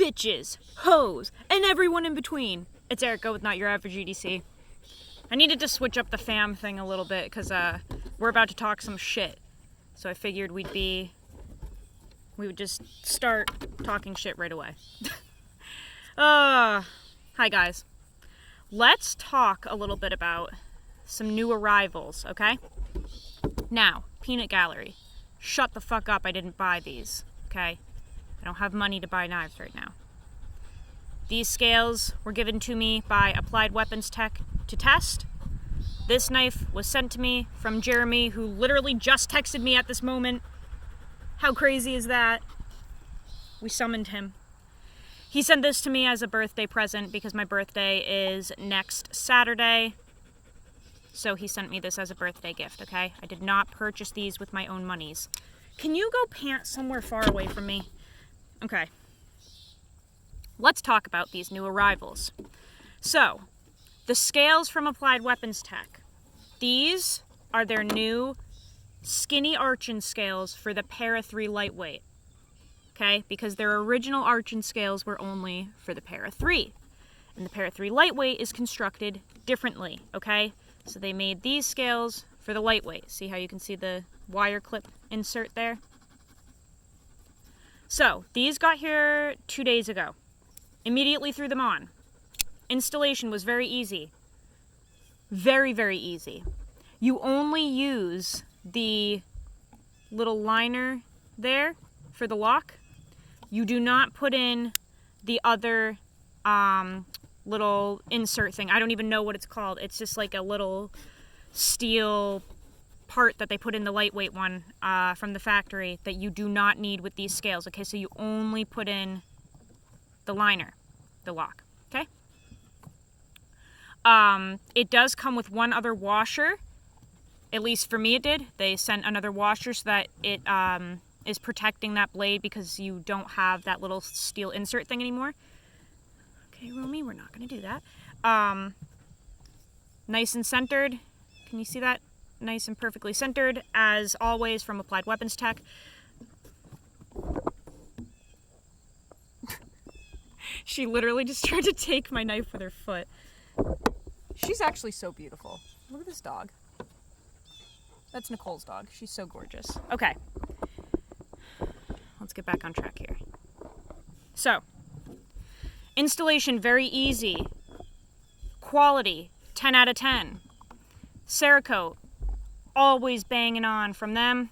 bitches, hoes, and everyone in between. It's Erica with Not Your Average EDC. I needed to switch up the fam thing a little bit because we're about to talk some shit. So I figured we would just start talking shit right away. Hi guys. Let's talk a little bit about some new arrivals, okay? Now, Peanut Gallery. Shut the fuck up, I didn't buy these, okay? I don't have money to buy knives right now. These scales were given to me by Applied Weapons Tech to test. This knife was sent to me from Jeremy, who literally just texted me at this moment. How crazy is that? We summoned him. He sent this to me as a birthday present because my birthday is next Saturday. So he sent me this as a birthday gift, okay? I did not purchase these with my own monies. Can you go pant somewhere far away from me? Okay. Let's talk about these new arrivals. So, the scales from Applied Weapons Tech. These are their new skinny Archon scales for the Para 3 lightweight. Okay? Because their original Archon scales were only for the Para 3. And the Para 3 lightweight is constructed differently, okay? So they made these scales for the lightweight. See how you can see the wire clip insert there? So, these got here 2 days ago. Immediately threw them on. Installation was very easy. Very, very easy. You only use the little liner there for the lock. You do not put in the other little insert thing. I don't even know what it's called. It's just like a little steel part that they put in the lightweight one from the factory that you do not need with these scales. Okay, so you only put in the liner, the lock, okay? It does come with one other washer. At least for me it did. They sent another washer so that it is protecting that blade because you don't have that little steel insert thing anymore. Okay, Romy, we're not going to do that. Nice and centered. Can you see that? Nice and perfectly centered, as always, from Applied Weapons Tech. She literally just tried to take my knife with her foot. She's actually so beautiful. Look at this dog. That's Nicole's dog. She's so gorgeous. Okay. Let's get back on track here. So, installation, very easy. Quality, 10 out of 10. Cerakote, always banging on from them.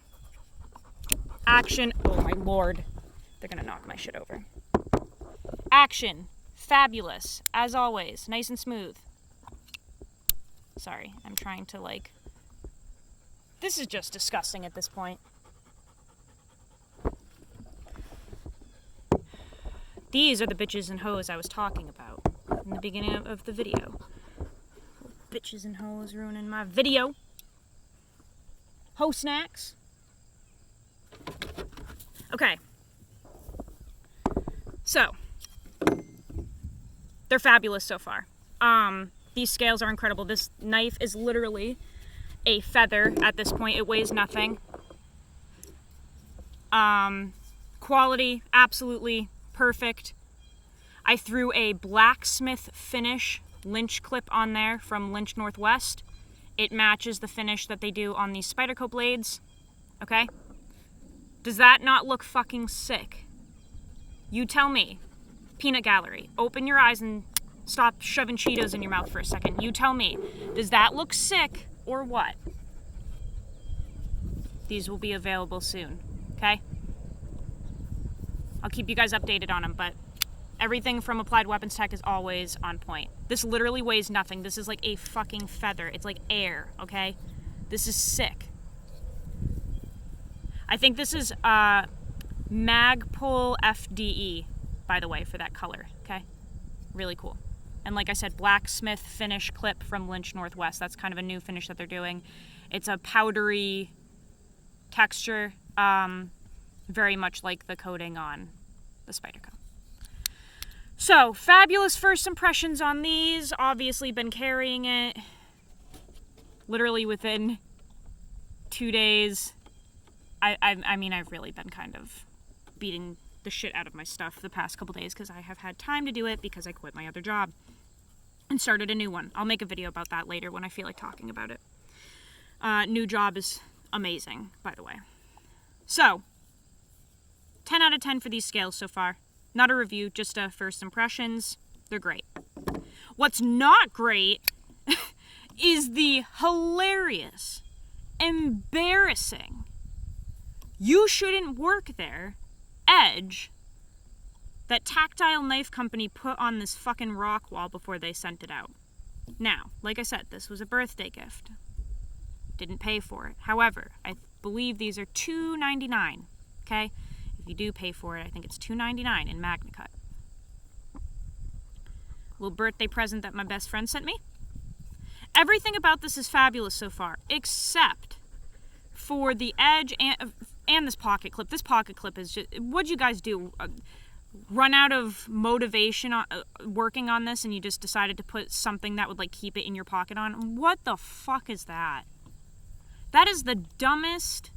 Action, oh my lord. They're gonna knock my shit over. Action, fabulous, as always, nice and smooth. Sorry, I'm trying to this is just disgusting at this point. These are the bitches and hoes I was talking about in the beginning of the video. Bitches and hoes ruining my video. Ho snacks. Okay. So, they're fabulous so far. These scales are incredible. This knife is literally a feather at this point. It weighs nothing. Quality, absolutely perfect. I threw a blacksmith finish Lynch clip on there from Lynch Northwest. It matches the finish that they do on these Spyderco blades. Okay? Does that not look fucking sick? You tell me. Peanut Gallery, open your eyes and stop shoving Cheetos in your mouth for a second. You tell me. Does that look sick or what? These will be available soon. Okay? I'll keep you guys updated on them, but everything from Applied Weapons Tech is always on point. This literally weighs nothing. This is like a fucking feather. It's like air, okay? This is sick. I think this is Magpul FDE, by the way, for that color, okay? Really cool. And like I said, blacksmith finish clip from Lynch Northwest. That's kind of a new finish that they're doing. It's a powdery texture, very much like the coating on the Spyderco. So, fabulous first impressions on these. Obviously been carrying it literally within 2 days. I mean, I've really been kind of beating the shit out of my stuff the past couple days because I have had time to do it because I quit my other job and started a new one. I'll make a video about that later when I feel like talking about it. New job is amazing, by the way. So, 10 out of 10 for these scales so far. Not a review, just first impressions. They're great. What's not great is the hilarious, embarrassing, you shouldn't work there edge that Tactile Knife Company put on this fucking rock wall before they sent it out. Now, like I said, this was a birthday gift. Didn't pay for it. However, I believe these are $2.99, okay? If you do pay for it, I think it's $2.99 in MagnaCut. Little birthday present that my best friend sent me. Everything about this is fabulous so far, except for the edge and this pocket clip. This pocket clip is just, what'd you guys do? Run out of motivation working on this and you just decided to put something that would like keep it in your pocket on? What the fuck is that? That is the dumbest,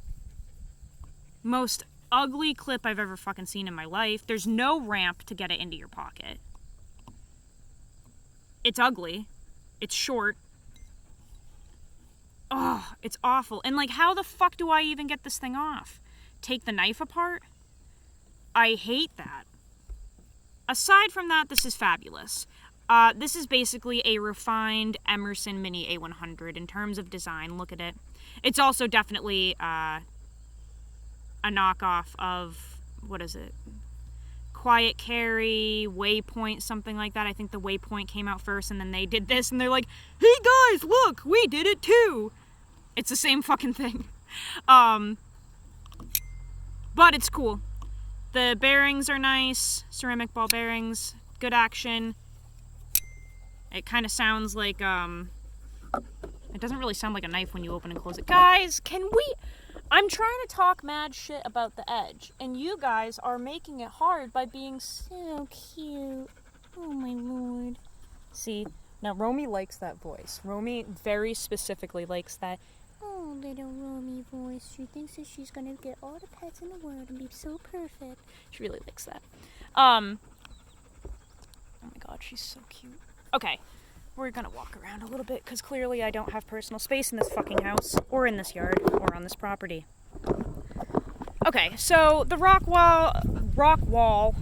most ugly clip I've ever fucking seen in my life. There's no ramp to get it into your pocket. It's ugly. It's short. Oh, it's awful. And like, how the fuck do I even get this thing off? Take the knife apart? I hate that. Aside from that, this is fabulous. This is basically a refined Emerson Mini A100 in terms of design. Look at it. It's also definitely a knockoff of, what is it? Quiet Carry, Waypoint, something like that. I think the Waypoint came out first and then they did this and they're like, hey guys, look, we did it too. It's the same fucking thing. But it's cool. The bearings are nice, ceramic ball bearings, good action. It kind of sounds like, it doesn't really sound like a knife when you open and close it. Guys, I'm trying to talk mad shit about the edge, and you guys are making it hard by being so cute. Oh my lord. See, now Romy likes that voice. Romy very specifically likes that, oh, little Romy voice. She thinks that she's gonna get all the pets in the world and be so perfect. She really likes that. Oh my god, she's so cute. Okay, we're gonna walk around a little bit, because clearly I don't have personal space in this fucking house, or in this yard, or on this property. Okay, so the rock wall,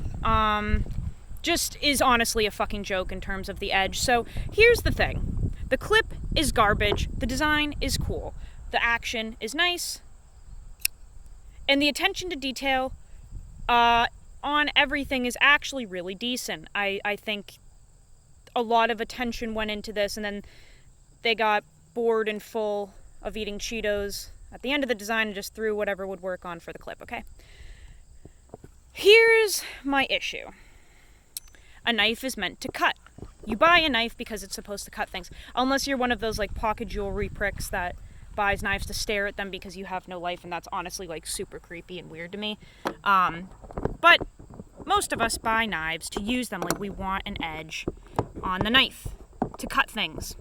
just is honestly a fucking joke in terms of the edge. So here's the thing. The clip is garbage, the design is cool, the action is nice, and the attention to detail on everything is actually really decent. I think a lot of attention went into this, and then they got bored and full of eating Cheetos at the end of the design and just threw whatever would work on for the clip, okay? Here's my issue. A knife is meant to cut. You buy a knife because it's supposed to cut things. Unless you're one of those like pocket jewelry pricks that buys knives to stare at them because you have no life, and that's honestly like super creepy and weird to me. But most of us buy knives to use them, like we want an edge on the knife to cut things.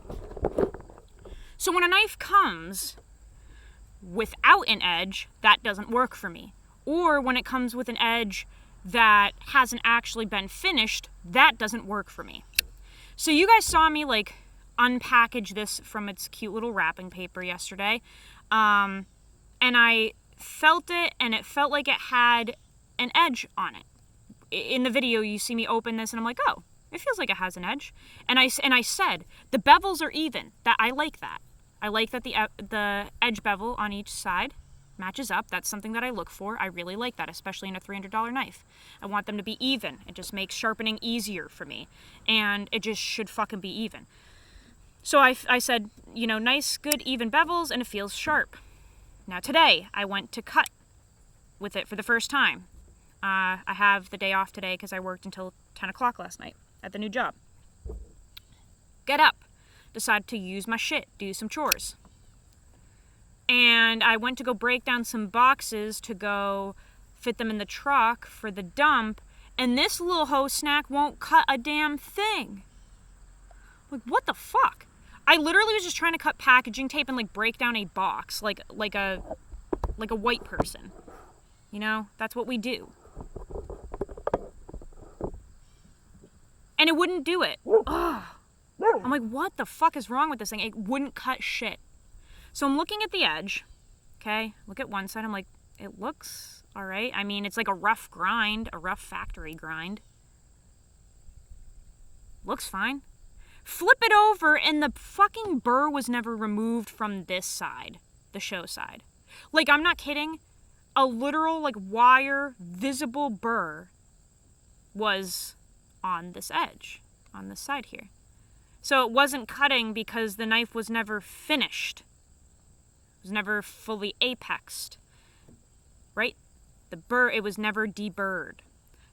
So when a knife comes without an edge, that doesn't work for me. Or when it comes with an edge that hasn't actually been finished, that doesn't work for me. So you guys saw me like unpackage this from its cute little wrapping paper yesterday. And I felt it, and it felt like it had an edge on it. In the video, you see me open this, and I'm like, oh, it feels like it has an edge. And I said, the bevels are even. That I like that. I like that the edge bevel on each side matches up. That's something that I look for. I really like that, especially in a $300 knife. I want them to be even. It just makes sharpening easier for me. And it just should fucking be even. So I said, you know, nice, good, even bevels, and it feels sharp. Now today, I went to cut with it for the first time. I have the day off today because I worked until 10 o'clock last night at the new job. Get up. Decide to use my shit, do some chores. And I went to go break down some boxes to go fit them in the truck for the dump, and this little hoe snack won't cut a damn thing. Like, what the fuck? I literally was just trying to cut packaging tape and like break down a box like a white person. You know, that's what we do. And it wouldn't do it. Ugh. I'm like, what the fuck is wrong with this thing? It wouldn't cut shit. So I'm looking at the edge. Okay, look at one side. I'm like, it looks all right. I mean, it's like a rough grind, a rough factory grind. Looks fine. Flip it over, and the fucking burr was never removed from this side, the show side. Like, I'm not kidding. A literal, like, wire, visible burr was on this edge, on this side here. So it wasn't cutting because the knife was never finished. It was never fully apexed, right? The burr, it was never deburred.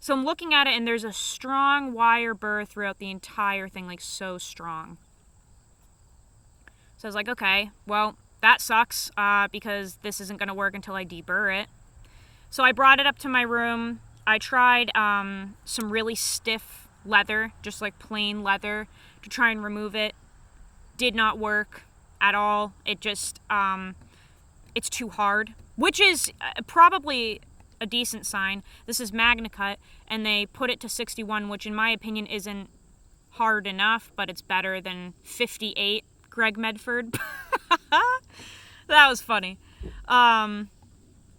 So I'm looking at it, and there's a strong wire burr throughout the entire thing, like so strong. So I was like, okay, well, that sucks because this isn't going to work until I deburr it. So I brought it up to my room. I tried some really stiff leather, just like plain leather, to try and remove it. Did not work at all. It just, it's too hard, which is probably a decent sign. This is MagnaCut, and they put it to 61, which in my opinion isn't hard enough, but it's better than 58, Greg Medford. That was funny.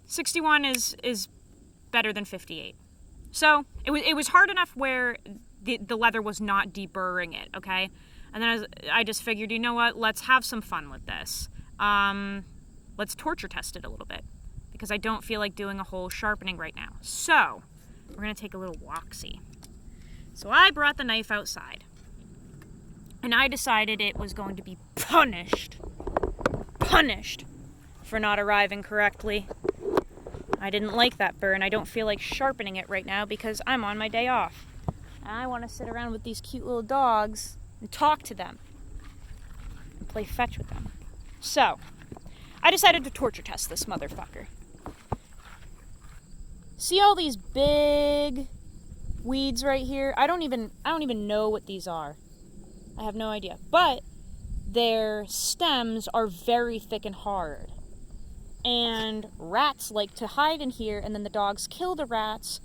61 is better than 58. So it was hard enough where the leather was not deburring it, okay? And then I just figured, you know what, let's have some fun with this. Let's torture test it a little bit, because I don't feel like doing a whole sharpening right now. So we're going to take a little walk-see. So I brought the knife outside, and I decided it was going to be punished for not arriving correctly. I didn't like that burr, and I don't feel like sharpening it right now because I'm on my day off. And I want to sit around with these cute little dogs and talk to them and play fetch with them. So I decided to torture test this motherfucker. See all these big weeds right here? I don't even know what these are. I have no idea. But their stems are very thick and hard. And rats like to hide in here, and then the dogs kill the rats,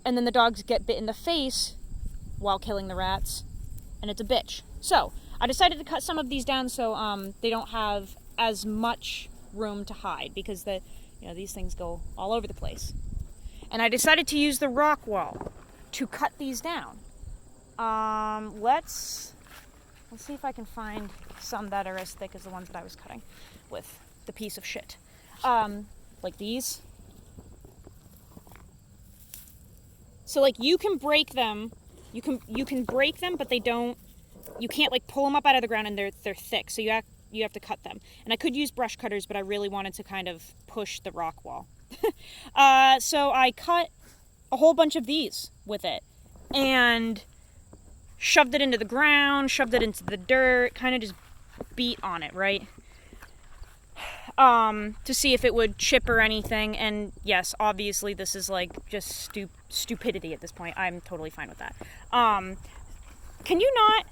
and then the dogs get bit in the face while killing the rats, and it's a bitch. So I decided to cut some of these down so they don't have as much room to hide, because these things go all over the place. And I decided to use the rock wall to cut these down. Let's see if I can find some that are as thick as the ones that I was cutting with the piece of shit. Like these. So like you can break them. You can break them, but you can't like pull them up out of the ground, and they're thick. So you have to cut them. And I could use brush cutters, but I really wanted to kind of push the rock wall. So I cut a whole bunch of these with it and shoved it into the ground, shoved it into the dirt, kind of just beat on it, right? To see if it would chip or anything. And yes, obviously this is like just stupidity at this point. I'm totally fine with that. Can you not?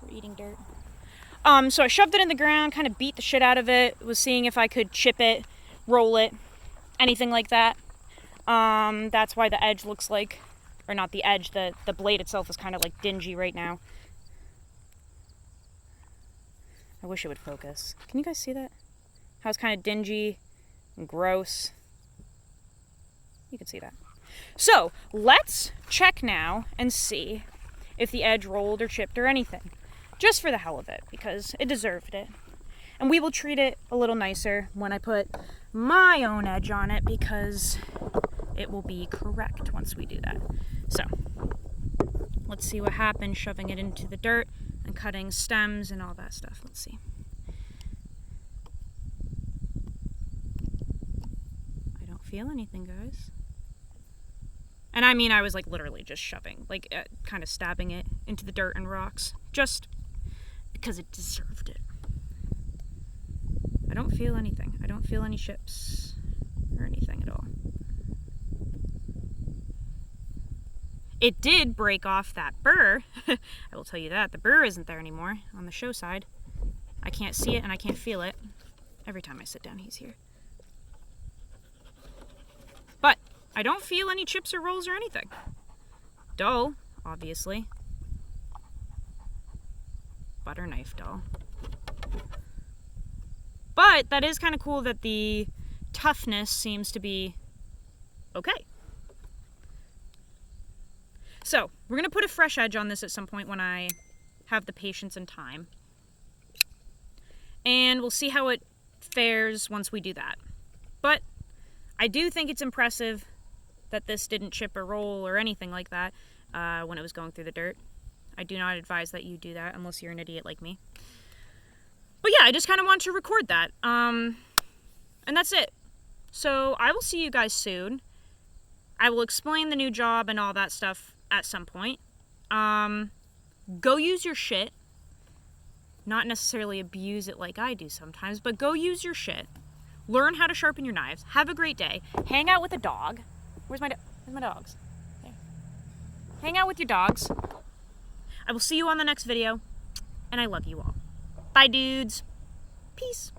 We're eating dirt. So I shoved it in the ground, kind of beat the shit out of it, was seeing if I could chip it, roll it, anything like that. That's why the edge looks like, or not the edge, the blade itself is kind of like dingy right now. I wish it would focus. Can you guys see that? How it's kind of dingy and gross. You can see that. So let's check now and see if the edge rolled or chipped or anything. Just for the hell of it, because it deserved it. And we will treat it a little nicer when I put my own edge on it, because it will be correct once we do that. So let's see what happens shoving it into the dirt and cutting stems and all that stuff. Let's see. I don't feel anything, guys. And I mean, I was like literally just shoving, like kind of stabbing it into the dirt and rocks, just because it deserved it. I don't feel anything. I don't feel any chips or anything at all. It did break off that burr. I will tell you that. The burr isn't there anymore on the show side. I can't see it and I can't feel it. Every time I sit down, he's here. But I don't feel any chips or rolls or anything. Dull, obviously. Butter knife dull. But that is kind of cool that the toughness seems to be okay. So, we're going to put a fresh edge on this at some point when I have the patience and time. And we'll see how it fares once we do that. But I do think it's impressive that this didn't chip or roll or anything like that when it was going through the dirt. I do not advise that you do that unless you're an idiot like me. But yeah, I just kind of want to record that. And that's it. So I will see you guys soon. I will explain the new job and all that stuff at some point. Go use your shit. Not necessarily abuse it like I do sometimes, but go use your shit. Learn how to sharpen your knives. Have a great day. Hang out with a dog. Where's my dogs? There. Hang out with your dogs. I will see you on the next video, and I love you all. Bye, dudes. Peace.